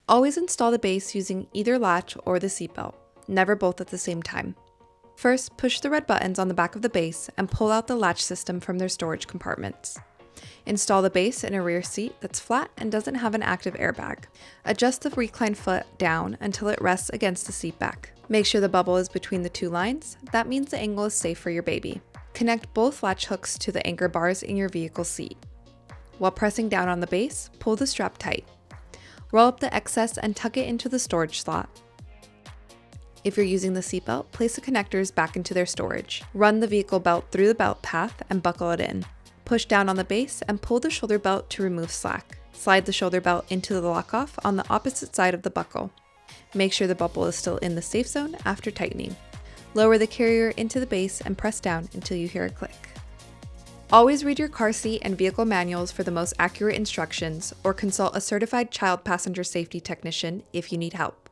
Always install the base using either latch or the seatbelt, never both at the same time. First, push the red buttons on the back of the base and pull out the latch system from their storage compartments. Install the base in a rear seat that's flat and doesn't have an active airbag. Adjust the recline foot down until it rests against the seat back. Make sure the bubble is between the two lines. That means the angle is safe for your baby. Connect both latch hooks to the anchor bars in your vehicle seat. While pressing down on the base, pull the strap tight. Roll up the excess and tuck it into the storage slot. If you're using the seatbelt, place the connectors back into their storage. Run the vehicle belt through the belt path and buckle it in. Push down on the base and pull the shoulder belt to remove slack. Slide the shoulder belt into the lock-off on the opposite side of the buckle. Make sure the bubble is still in the safe zone after tightening. Lower the carrier into the base and press down until you hear a click. Always read your car seat and vehicle manuals for the most accurate instructions, or consult a certified child passenger safety technician if you need help.